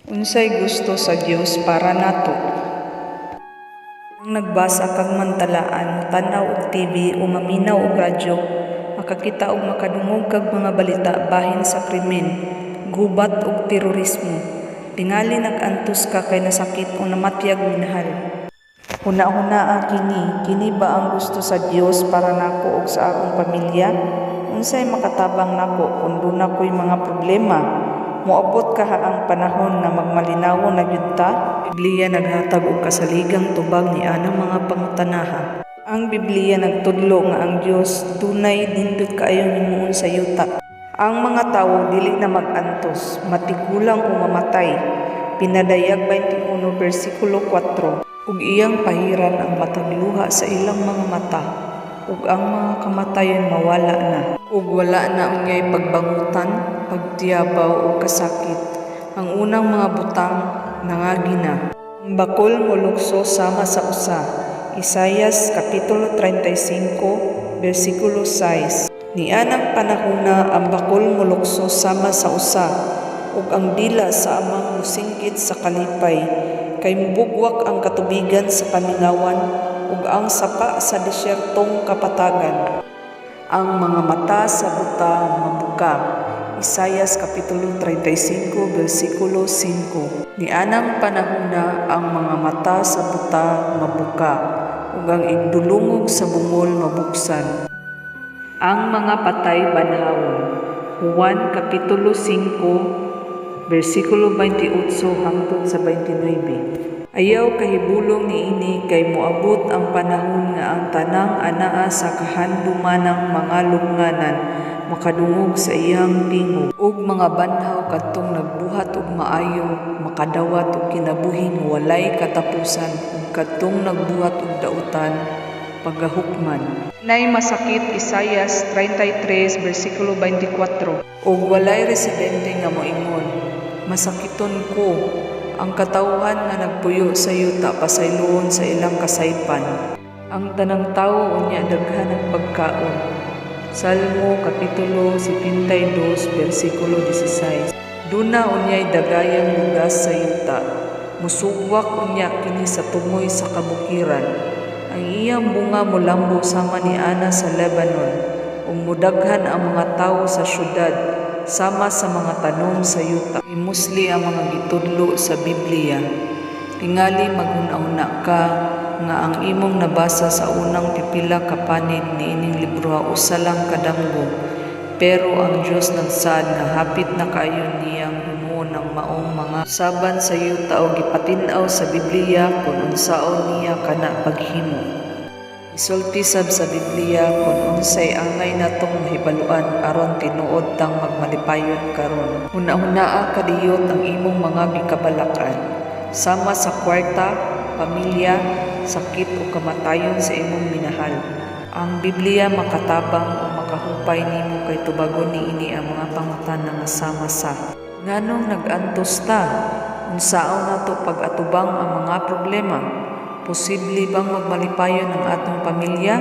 Unsay gusto sa Dios para nato. Ang nagbasa kag mantalaan, tanaw og TV o maminaw og radyo, makakita og makadungog kag mga balita bahin sa krimen, gubat ug terorismo. Tingali nag-antos ka kay nasakit o namatyag minahal. Huna-hunaa kini ba ang gusto sa Dios para nako ug sa akong pamilya? Unsay makatabang nako kung duna ko'y mga problema? Moabot kaha ang panahon na magmalinawon na gyud ta. Biblia naghatag og kasaligang tubag ni anang mga pangutanaha. Ang Biblia nagtudlo nga ang Dios dunay nindot kaayo himuon sa yuta. Ang mga tawo dili na mag-antos, matigulang o mamatay. Pinadayag 21 bersikulo 4. Ug iyang pahiran ang matag luha sa ilang mga mata, ug ang mga kamatayon mawala na. Ug wala na unyay pagbangutan, pagtiyabaw o kasakit. Ang unang mga butang nangagi na. Ang bakol molukso sama sa usa. Isaias kapitulo 35 bersikulo 6. Nianang panahona ang bakol molukso sama sa usa, ug ang dila sa amang musingkit sa kalipay, kay mubugwak ang katubigan sa pamingawan, ug ang sapa sa desyertong kapatagan. Ang mga mata sa buta mabuka. Isaias kapitulo 35 bersikulo 5. Nianang panahona ang mga mata sa buta mabuka, ug ang igdulungog sa bungol mabuksan. Ang mga patay banhawon. Juan kapitulo 5 bersikulo 28 hangtod sa 29. Ayaw kahibulong niini kay moabot ang panahon nga ang tanang anaa sa kahandumanang mga lubnganan makadungog sa iyang tingog, ug mga banhaw kadtong nagbuhat og maayo makadawat og kinabuhing walay katapusan, ug kadtong nagbuhat og dautan pagahukman. Nay masakit. Isaias 33 bersikulo 24. Ug walay residente nga moingon, masakiton ko ang katawhan nga nagpuyo sa yuta pasayloon sa ilang kasaypan. Ang tanang tawo unya daghan ang pagkaon. Salmo kapitulo 72 bersikulo 16. Duna unyay dagayang lugas sa yuta. Musugwak unya kini sa tumoy sa kabukiran. Ang iyang bunga mulambo sama ni ana sa Lebanon, ug mudaghan ang mga tawo sa syudad sama sa mga tanom sa yuta. Imusli ang mga gitudlo sa Biblia. Tingali maghuna-una ka nga ang imong nabasa sa unang pipila ka panid niining libro usa lang kadamgo, pero ang Dios nagsaad nga hapit na kaayo niyang himuon ang maong mga saban sa yuta o gipatin-aw sa Biblia kung unsaon niya kana paghimo. Isulti sab sa Biblia kung unsay angay natong mahibaluan aron tinuod tang magmalipayon karon. Huna-hunaa kadiyot ang imong mga gikabalakan sama sa kwarta, pamilya, sakit o kamatayon sa imong minahal. Ang Biblia makatabang o makahupay nimo kay tubagon niini ang mga pangutana nga sama sa nganong nag-antos ta? Unsaon nato pag-atubang ang mga problema? Posible bang magmalipayon ang atong pamilya?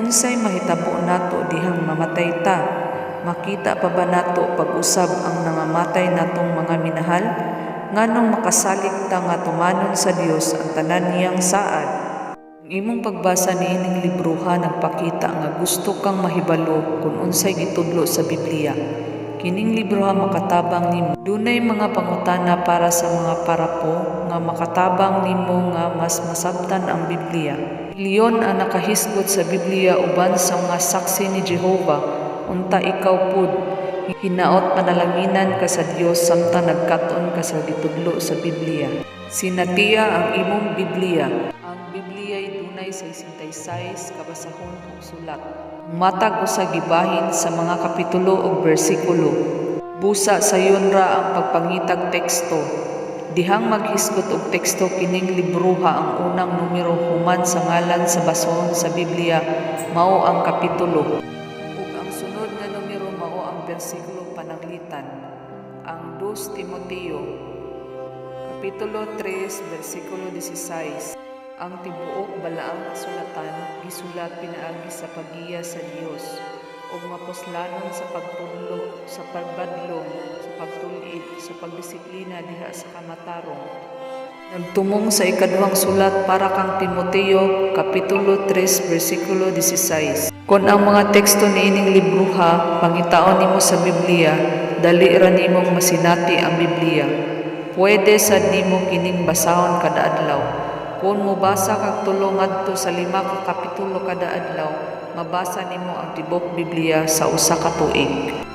Unsay mahitabo nato dihang mamatay ta? Makita pa ba nato pag-usab ang nangamatay natong mga minahal? Nganong makasalig ta nga tumanon sa Dios ang tanan niyang saad? Ang imong pagbasa niining libruha nagpakita nga gusto kang mahibalo kung unsay gitudlo sa Biblia. Kining libruha makatabang nimo. Dunay mga pangutana para sa mga parapo nga makatabang nimo nga mas masabtan ang Biblia. Milyon ang nakahisgot sa Biblia uban sa mga saksi ni Jehova. Unta ikaw pud, hinaot panalanginan ka sa Dios samtang nagkaton ka sa gitudlo sa Biblia. Sinatiya ang imong Biblia. Ang Biblia ay dunay 66 kabasahon ug sulat. Matag usa gibahin sa mga kapitulo ug bersikulo. Busa sayon ra ang pagpangitag teksto. Dihang maghisgot og teksto kining libruha ang unang numero human sa ngalan sa basahon sa Biblia mao ang kapitulo. Ug ang sunod nga numero mao ang bersikulo pananglitan. Ang 2 Timoteo kapitulo 3 bersikulo 16. Ang tibuok balaang kasulatan gisulat pinaagi sa paggiya sa Dios ug mapuslanon sa pagtudlo, sa pagbadlong, sa pagtulid sa pagdisiplina diha sa kamatarong. Nagtumong sa ikaduhang sulat para kang Timoteo, Kapitulo 3, versikulo 16. Kung ang mga teksto niining libruha, pangitaon nimo sa Biblia, dali ra nimong masinati ang Biblia. Pwede sad nimo kining basahon kada adlaw. Kung mobasa kag tulo ngadto sa 5 ka kapitulo kada adlaw, mabasa nimo ang tibok Biblia sa usa ka tuig.